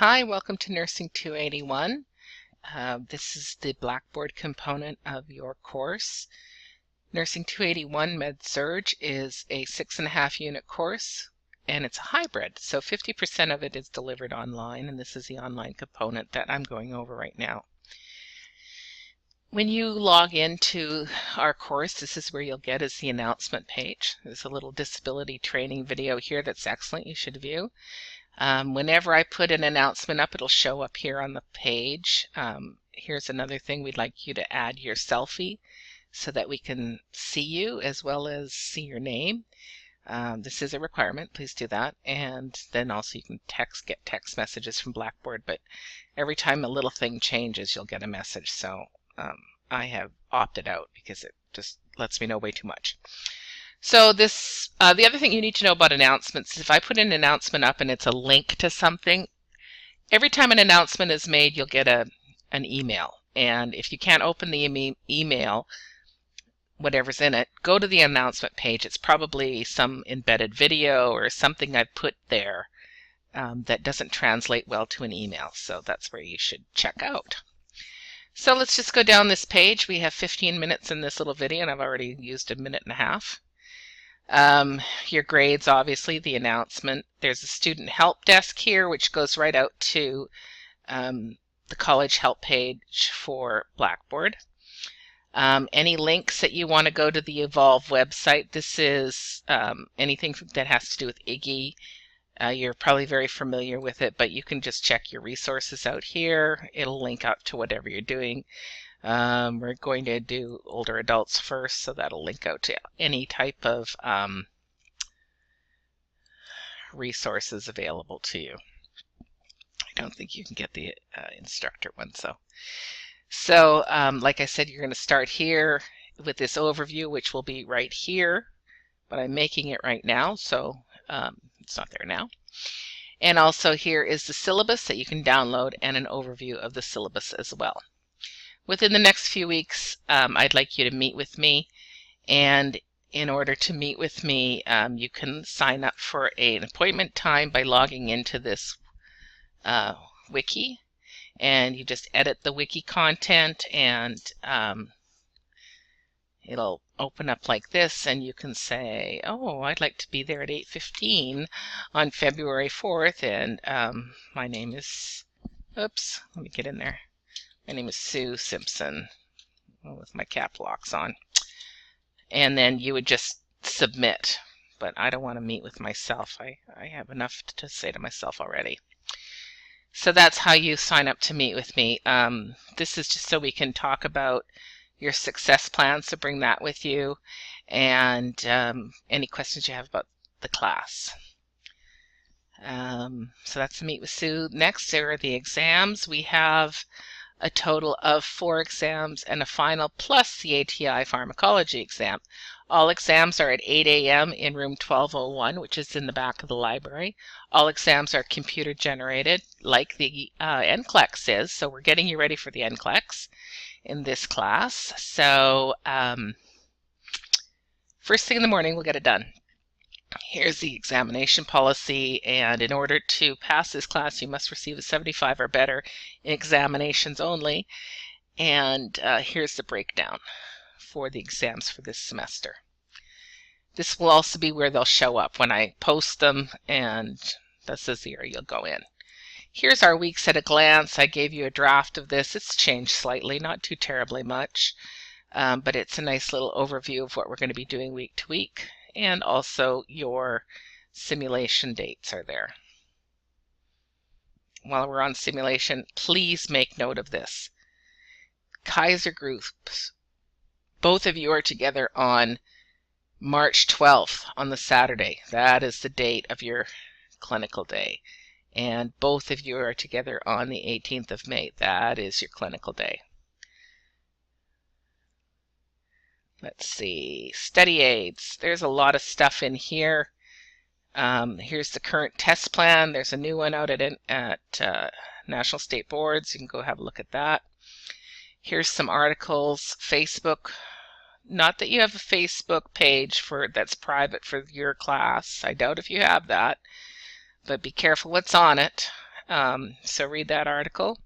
Hi, welcome to Nursing 281. This is the Blackboard component of your course. Nursing 281 Med-Surg is a 6.5 unit course, and it's a hybrid. So 50% of it is delivered online, and this is the online component that I'm going over right now. When you log into our course, this is where you'll get is the announcement page. There's a little disability training video here that's excellent, you should view. Whenever I put an announcement up, it'll show up here on the page. Here's another thing: we'd like you to add your selfie so that we can see you as well as see your name. This is a requirement, please do that. And then also you can get text messages from Blackboard, but every time a little thing changes, you'll get a message. So I have opted out because it just lets me know way too much. So this, the other thing you need to know about announcements is if I put an announcement up and it's a link to something, every time an announcement is made, you'll get an email. And if you can't open the email, whatever's in it, go to the announcement page. It's probably some embedded video or something I've put there that doesn't translate well to an email. So that's where you should check out. So let's just go down this page. We have 15 minutes in this little video, and I've already used a minute and a half. Your grades, obviously, the announcement. There's a student help desk here, which goes right out to the college help page for Blackboard. Any links that you want to go to the Evolve website. This is anything that has to do with IGGI. You're probably very familiar with it, but you can just check your resources out here. It'll link up to whatever you're doing. We're going to do older adults first, so that'll link out to any type of resources available to you. I don't think you can get the instructor one. So like I said, you're going to start here with this overview, which will be right here, but I'm making it right now, so it's not there now. And also here is the syllabus that you can download and an overview of the syllabus as well. Within the next few weeks, I'd like you to meet with me, and in order to meet with me, you can sign up for an appointment time by logging into this wiki, and you just edit the wiki content, and it'll open up like this, and you can say, oh, I'd like to be there at 8:15 on February 4th, and my name is, oops, let me get in there. My name is Sue Simpson, with my cap locks on. And then you would just submit. But I don't want to meet with myself. I have enough to say to myself already. So that's how you sign up to meet with me. This is just so we can talk about your success plans, so bring that with you, and any questions you have about the class. So that's the Meet with Sue. Next, there are the exams. We have a total of 4 exams and a final plus the ATI pharmacology exam. All exams are at 8 a.m. in room 1201, which is in the back of the library. All exams are computer generated, like the NCLEX is, so we're getting you ready for the NCLEX in this class. So first thing in the morning, we'll get it done. Here's the examination policy, and in order to pass this class, you must receive a 75 or better in examinations only. And here's the breakdown for the exams for this semester. This will also be where they'll show up when I post them, and this is the area you'll go in. Here's our weeks at a glance. I gave you a draft of this. It's changed slightly, not too terribly much, but it's a nice little overview of what we're going to be doing week to week. And also your simulation dates are there. While we're on simulation, please make note of this. Kaiser groups, both of you are together on March 12th on the Saturday. That is the date of your clinical day. And both of you are together on the 18th of May. That is your clinical day. Let's see, study aids. There's a lot of stuff in here. Here's the current test plan. There's a new one out at National State Boards. You can go have a look at that. Here's some articles. Facebook. Not that you have a Facebook page that's private for your class. I doubt if you have that. But be careful what's on it. So read that article.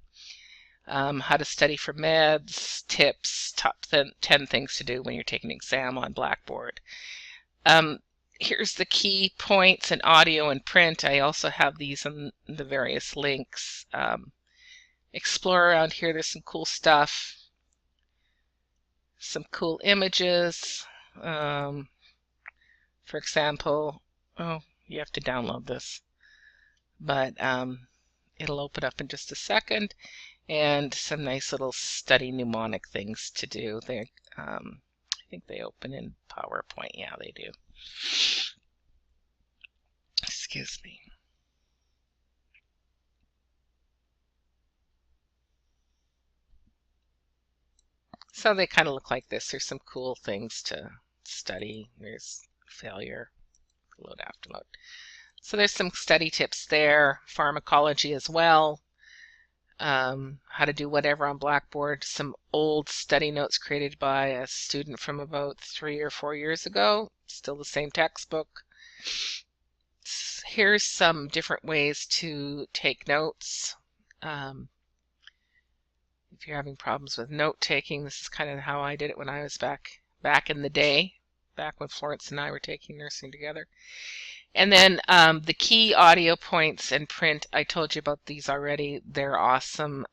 How to study for meds, tips, top 10 things to do when you're taking an exam on Blackboard. Here's the key points in audio and print. I also have these in the various links. Explore around here. There's some cool stuff. Some cool images. For example, oh, you have to download this, but it'll open up in just a second. And some nice little study mnemonic things to do. I think they open in PowerPoint. Yeah, they do. Excuse me. So they kind of look like this. There's some cool things to study. There's failure, load after load. So there's some study tips there. Pharmacology as well. How to do whatever on Blackboard. Some old study notes created by a student from about 3 or 4 years ago. Still the same textbook. Here's some different ways to take notes. If you're having problems with note taking, this is kind of how I did it when I was back in the day, back when Florence and I were taking nursing together. And then the key audio points and print, I told you about these already. They're awesome.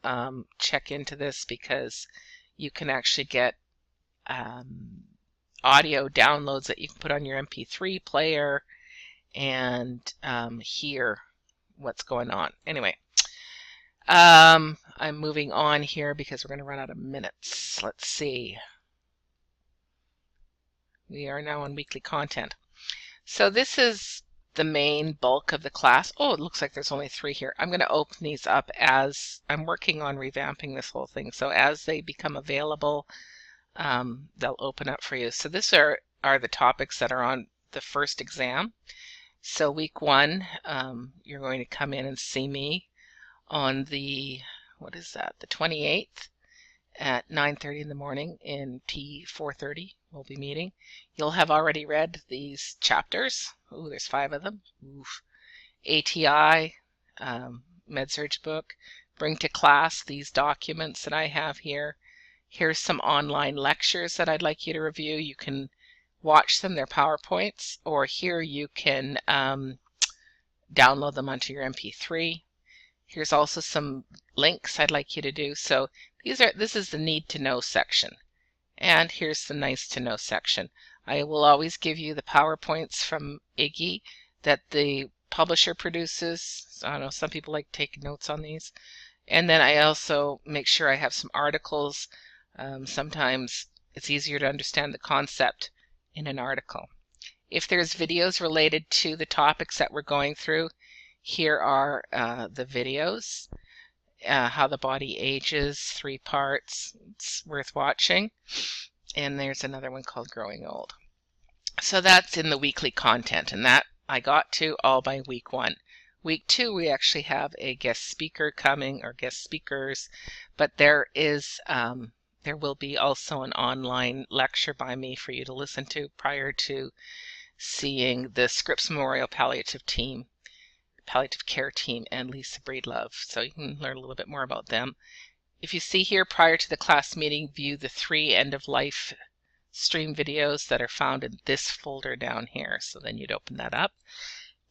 Check into this because you can actually get audio downloads that you can put on your MP3 player and hear what's going on. Anyway, I'm moving on here because we're going to run out of minutes. Let's see. We are now on weekly content. So this is the main bulk of the class. Oh, it looks like there's only 3 here. I'm going to open these up as I'm working on revamping this whole thing. So as they become available, they'll open up for you. So this are the topics that are on the first exam. So week 1, you're going to come in and see me on the, what is that, the 28th at 9:30 in the morning in T430. We'll be meeting. You'll have already read these chapters. Ooh, there's 5 of them. Oof. ATI, MedSurg book. Bring to class these documents that I have here. Here's some online lectures that I'd like you to review. You can watch them. They're PowerPoints. Or here you can download them onto your MP3. Here's also some links I'd like you to do. So this is the need to know section. And here's the nice to know section. I will always give you the PowerPoints from Iggy that the publisher produces. So I don't know, some people like taking notes on these. And then I also make sure I have some articles. Sometimes it's easier to understand the concept in an article. If there's videos related to the topics that we're going through, here are the videos. How the body ages, 3 parts. It's worth watching. And there's another one called Growing Old. So that's in the weekly content, and that I got to all by week 1. Week 2, we actually have a guest speaker coming, or guest speakers, but there will be also an online lecture by me for you to listen to prior to seeing the Scripps Memorial Palliative Care Team and Lisa Breedlove, so you can learn a little bit more about them. If you see here, prior to the class meeting, view the 3 end-of-life stream videos that are found in this folder down here. So then you'd open that up.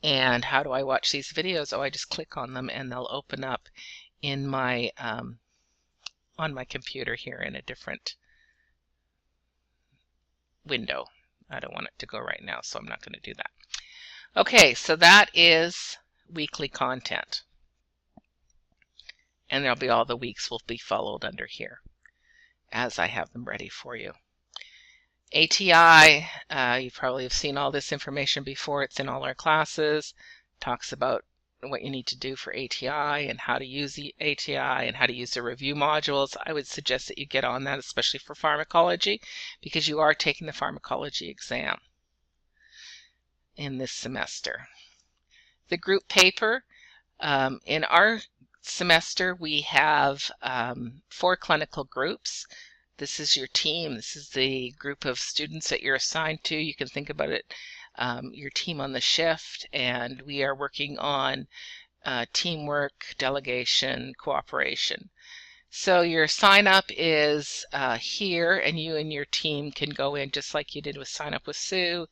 And how do I watch these videos? Oh, I just click on them and they'll open up in my on my computer here in a different window. I don't want it to go right now, so I'm not going to do that. Okay, so that is weekly content. And there'll be all the weeks will be followed under here as I have them ready for you. ATI, you probably have seen all this information before. It's in all our classes. Talks about what you need to do for ATI and how to use the ATI and how to use the review modules. I would suggest that you get on that, especially for pharmacology, because you are taking the pharmacology exam in this semester. The group paper, in our semester we have 4 clinical groups. This is your team. This is the group of students that you're assigned to. You can think about it, your team on the shift, and we are working on teamwork, delegation, cooperation. So your sign up is here, and you and your team can go in just like you did with Sign Up with Sue,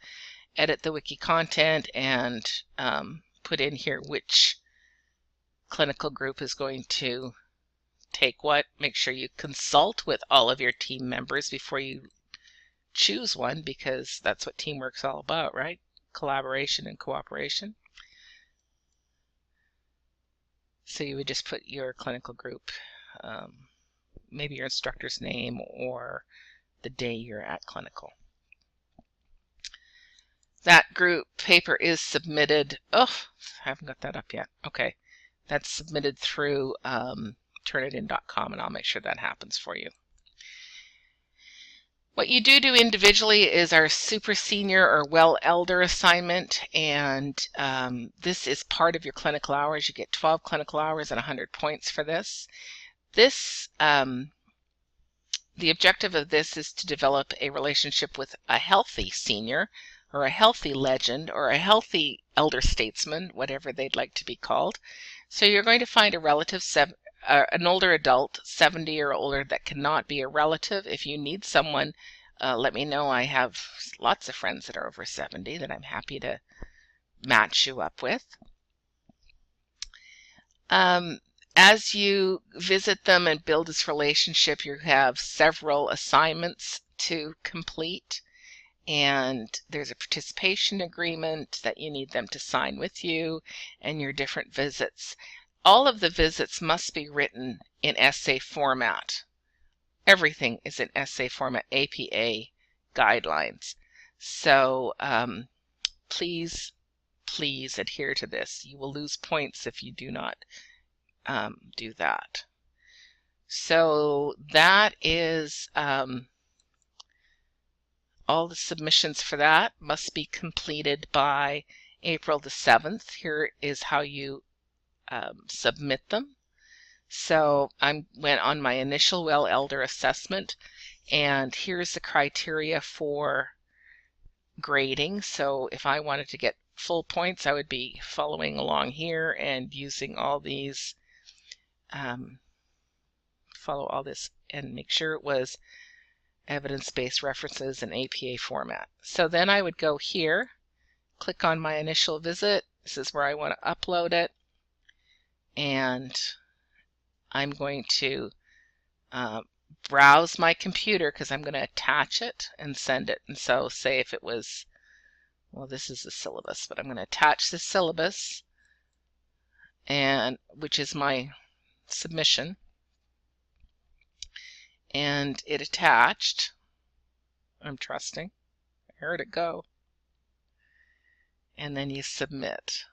edit the wiki content, and put in here which clinical group is going to take what. Make sure you consult with all of your team members before you choose one, because that's what teamwork's all about, right? Collaboration and cooperation. So you would just put your clinical group, maybe your instructor's name or the day you're at clinical. That group paper is submitted. Oh, I haven't got that up yet. Okay, that's submitted through turnitin.com, and I'll make sure that happens for you. What you do individually is our super senior or well elder assignment, and this is part of your clinical hours. You get 12 clinical hours and 100 points for this. The objective of this is to develop a relationship with a healthy senior or a healthy legend or a healthy elder statesman, whatever they'd like to be called. So you're going to find a relative, an older adult, 70 or older, that cannot be a relative. If you need someone, let me know. I have lots of friends that are over 70 that I'm happy to match you up with. As you visit them and build this relationship, you have several assignments to complete, and there's a participation agreement that you need them to sign with you, and your different visits. All of the visits must be written in essay format. Everything is in essay format, APA guidelines. So please adhere to this. You will lose points if you do not do that. So that is all the submissions for that must be completed by April the 7th. Here is how you submit them. So I went on my initial well elder assessment, and here's the criteria for grading. So if I wanted to get full points, I would be following along here and using all these, follow all this and make sure it was evidence-based references in APA format. So then I would go here, click on my initial visit. This is where I want to upload it, and I'm going to browse my computer because I'm going to attach it and send it. And so say if it was, well, this is the syllabus, but I'm going to attach the syllabus, and which is my submission, and it attached. I'm trusting. I heard it go. And then you submit.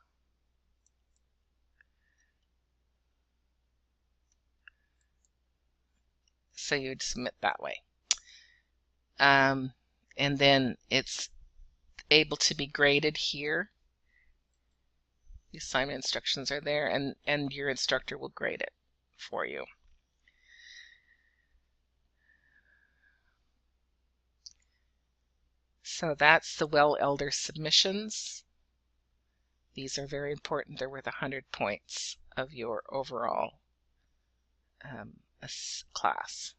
So you would submit that way. And then it's able to be graded here. The assignment instructions are there, and your instructor will grade it for you. So that's the well elder submissions. These are very important. They're worth 100 points of your overall class.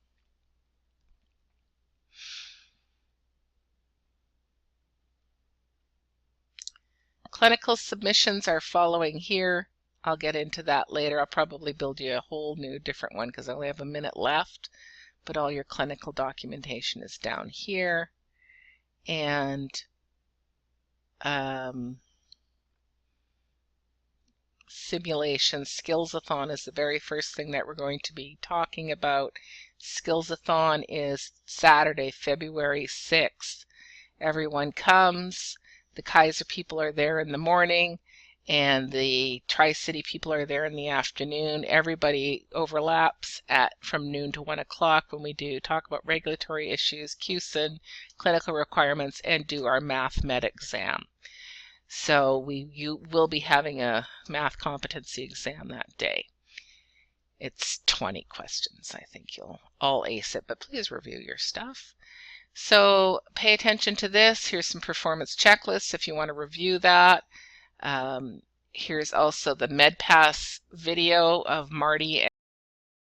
Clinical submissions are following here. I'll get into that later. I'll probably build you a whole new different one because I only have a minute left, but all your clinical documentation is down here. And simulation skills-a-thon is the very first thing that we're going to be talking about. Skills-a-thon is Saturday, February 6th. Everyone comes. The Kaiser people are there in the morning, and the Tri-City people are there in the afternoon. Everybody overlaps from noon to 1 o'clock when we talk about regulatory issues, QSIN, clinical requirements, and do our math med exam. So you will be having a math competency exam that day. It's 20 questions. I think you'll all ace it, but please review your stuff. So pay attention to this. Here's some performance checklists if you want to review that. Here's also the MedPass video of Marty